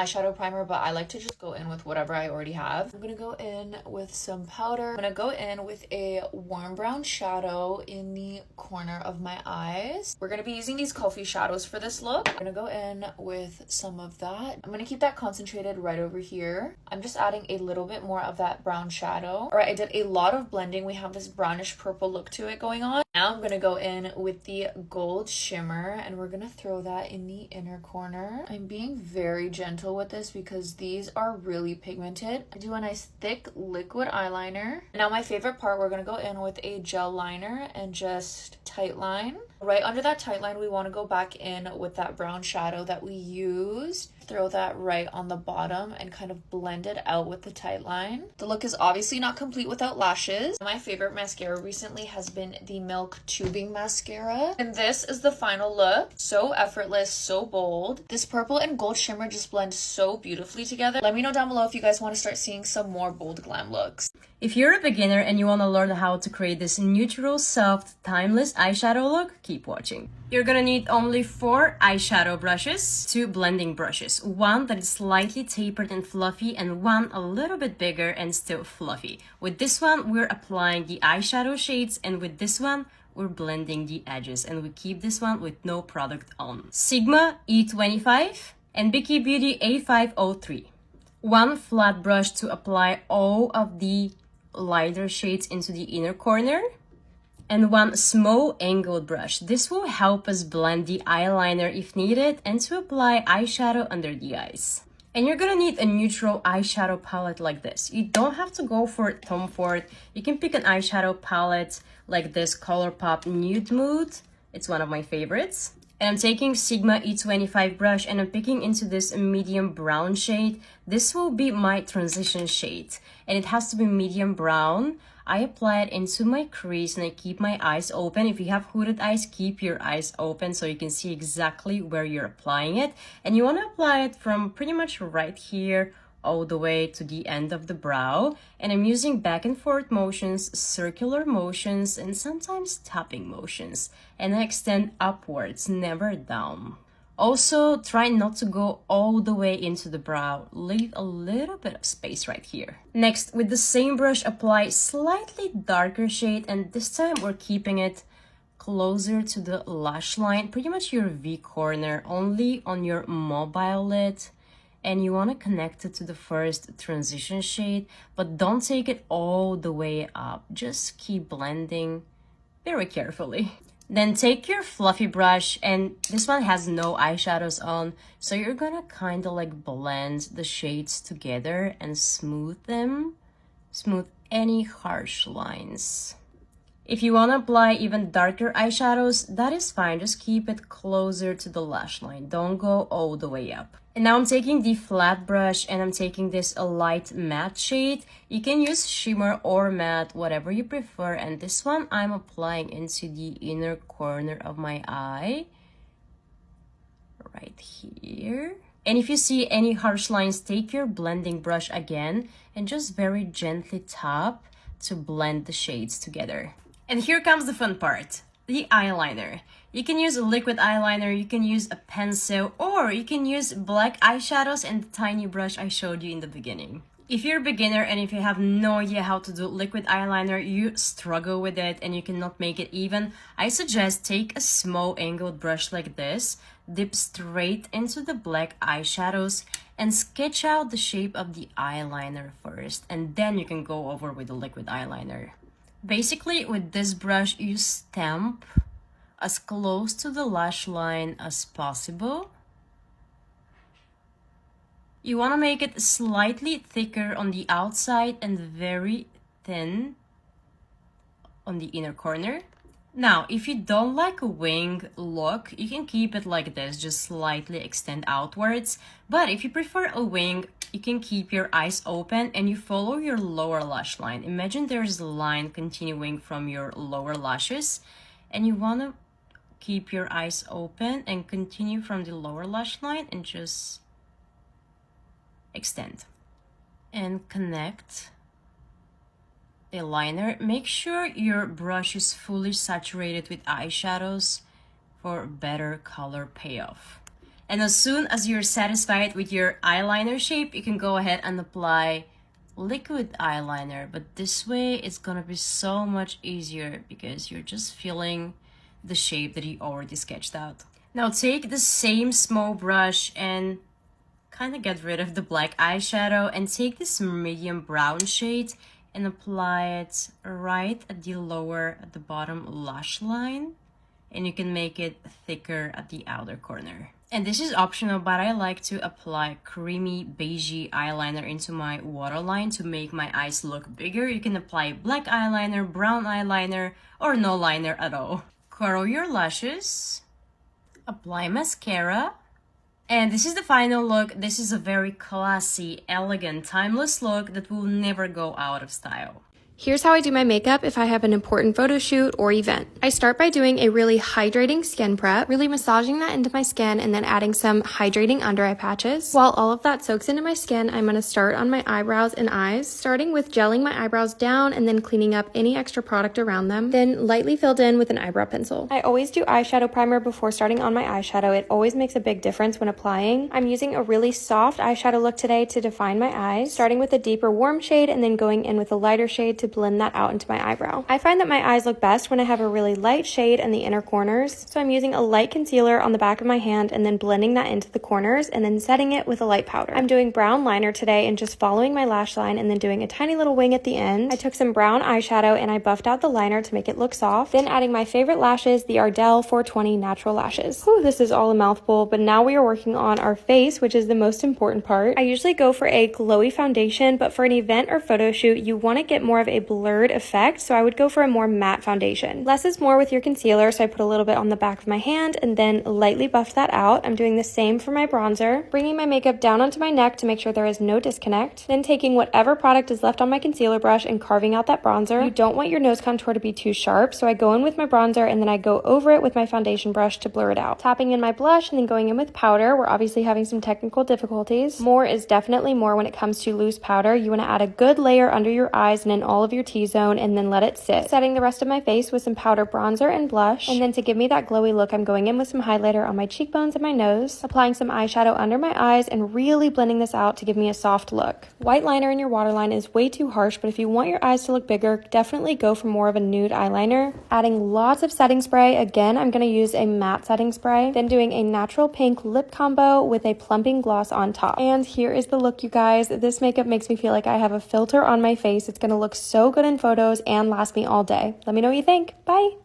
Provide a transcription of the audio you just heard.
eyeshadow primer, but I like to just go in with whatever I already have. I'm gonna go in with some powder. I'm gonna go in with a warm brown shadow in the corner of my eyes. We're gonna be using these coffee shadows for this look. I'm gonna go in with some of that. I'm gonna keep that concentrated right over here. I'm just adding a little bit more of that brown shadow. All right, I did a lot of blending. We have this brownish purple look to it going on. Now I'm gonna go in with the gold shimmer and we're gonna throw that in the inner corner. I'm being very gentle with this because these are really pigmented. I do a nice thick liquid eyeliner. Now my favorite part, we're gonna go in with a gel liner and just tight line. Right under that tight line, we want to go back in with that brown shadow that we used. Throw that right on the bottom and kind of blend it out with the tight line. The look is obviously not complete without lashes. My favorite mascara recently has been the Milk Tubing Mascara. And this is the final look. So effortless, so bold. This purple and gold shimmer just blend so beautifully together. Let me know down below if you guys want to start seeing some more bold glam looks. If you're a beginner and you want to learn how to create this neutral, soft, timeless eyeshadow look, keep watching. You're gonna need only 4 eyeshadow brushes, 2 blending brushes, one that is slightly tapered and fluffy and one a little bit bigger and still fluffy. With this one, we're applying the eyeshadow shades, and with this one, we're blending the edges, and we keep this one with no product on. Sigma E25 and Biki Beauty A503. One flat brush to apply all of the lighter shades into the inner corner, and one small angled brush. This will help us blend the eyeliner if needed and to apply eyeshadow under the eyes. And you're gonna need a neutral eyeshadow palette like this. You don't have to go for Tom Ford. You can pick an eyeshadow palette like this ColourPop Nude Mood. It's one of my favorites. And I'm taking Sigma E25 brush and I'm picking into this medium brown shade. This will be my transition shade and it has to be medium brown. I apply it into my crease and I keep my eyes open. If you have hooded eyes, keep your eyes open so you can see exactly where you're applying it. And you want to apply it from pretty much right here all the way to the end of the brow. And I'm using back and forth motions, circular motions, and sometimes tapping motions. And I extend upwards, never down. Also, try not to go all the way into the brow. Leave a little bit of space right here. Next, with the same brush, apply slightly darker shade, and this time we're keeping it closer to the lash line, pretty much your V corner, only on your mobile lid. And you want to connect it to the first transition shade, but don't take it all the way up. Just keep blending very carefully. Then take your fluffy brush, and this one has no eyeshadows on, so you're gonna kind of like blend the shades together and smooth them. Smooth any harsh lines. If you want to apply even darker eyeshadows, that is fine. Just keep it closer to the lash line. Don't go all the way up. And now I'm taking the flat brush and I'm taking this a light matte shade. You can use shimmer or matte, whatever you prefer. And this one I'm applying into the inner corner of my eye. Right here. And if you see any harsh lines, take your blending brush again and just very gently tap to blend the shades together. And here comes the fun part, the eyeliner. You can use a liquid eyeliner, you can use a pencil, or you can use black eyeshadows and the tiny brush I showed you in the beginning. If you're a beginner and if you have no idea how to do liquid eyeliner, you struggle with it and you cannot make it even, I suggest take a small angled brush like this, dip straight into the black eyeshadows, and sketch out the shape of the eyeliner first, and then you can go over with the liquid eyeliner. Basically, with this brush, you stamp as close to the lash line as possible. You want to make it slightly thicker on the outside and very thin on the inner corner. Now, if you don't like a wing look, you can keep it like this, just slightly extend outwards. But if you prefer a wing, you can keep your eyes open and you follow your lower lash line. Imagine there's a line continuing from your lower lashes and you want to keep your eyes open and continue from the lower lash line and just extend and connect the liner. Make sure your brush is fully saturated with eyeshadows for better color payoff. And as soon as you're satisfied with your eyeliner shape, you can go ahead and apply liquid eyeliner. But this way, it's gonna be so much easier because you're just feeling the shape that you already sketched out. Now take the same small brush and kind of get rid of the black eyeshadow and take this medium brown shade and apply it right at the bottom lash line. And you can make it thicker at the outer corner. And this is optional, but I like to apply creamy beigey eyeliner into my waterline to make my eyes look bigger. You can apply black eyeliner, brown eyeliner, or no liner at all. Curl your lashes, apply mascara, and this is the final look. This is a very classy, elegant, timeless look that will never go out of style. Here's how I do my makeup if I have an important photo shoot or event. I start by doing a really hydrating skin prep, really massaging that into my skin and then adding some hydrating under eye patches. While all of that soaks into my skin, I'm going to start on my eyebrows and eyes, starting with gelling my eyebrows down and then cleaning up any extra product around them, then lightly filled in with an eyebrow pencil. I always do eyeshadow primer before starting on my eyeshadow. It always makes a big difference when applying. I'm using a really soft eyeshadow look today to define my eyes, starting with a deeper warm shade and then going in with a lighter shade to blend that out into my eyebrow. I find that my eyes look best when I have a really light shade in the inner corners, so I'm using a light concealer on the back of my hand and then blending that into the corners and then setting it with a light powder. I'm doing brown liner today and just following my lash line and then doing a tiny little wing at the end. I took some brown eyeshadow and I buffed out the liner to make it look soft, then adding my favorite lashes, the Ardell 420 natural lashes. Whew, this is all a mouthful, but now we are working on our face, which is the most important part. I usually go for a glowy foundation, but for an event or photo shoot, you want to get more of a blurred effect, so I would go for a more matte foundation. Less is more with your concealer, so I put a little bit on the back of my hand and then lightly buffed that out. I'm doing the same for my bronzer, bringing my makeup down onto my neck to make sure there is no disconnect, then taking whatever product is left on my concealer brush and carving out that bronzer. You don't want your nose contour to be too sharp, so I go in with my bronzer and then I go over it with my foundation brush to blur it out. Tapping in my blush and then going in with powder. We're obviously having some technical difficulties. More is definitely more when it comes to loose powder. You want to add a good layer under your eyes and in all of your T-zone and then let it sit. Setting the rest of my face with some powder bronzer and blush, and then to give me that glowy look, I'm going in with some highlighter on my cheekbones and my nose, applying some eyeshadow under my eyes and really blending this out to give me a soft look. White liner in your waterline is way too harsh, but if you want your eyes to look bigger, definitely go for more of a nude eyeliner. Adding lots of setting spray. Again, I'm going to use a matte setting spray, then doing a natural pink lip combo with a plumping gloss on top. And here is the look, you guys. This makeup makes me feel like I have a filter on my face. It's going to look so good in photos and last me all day. Let me know what you think. Bye!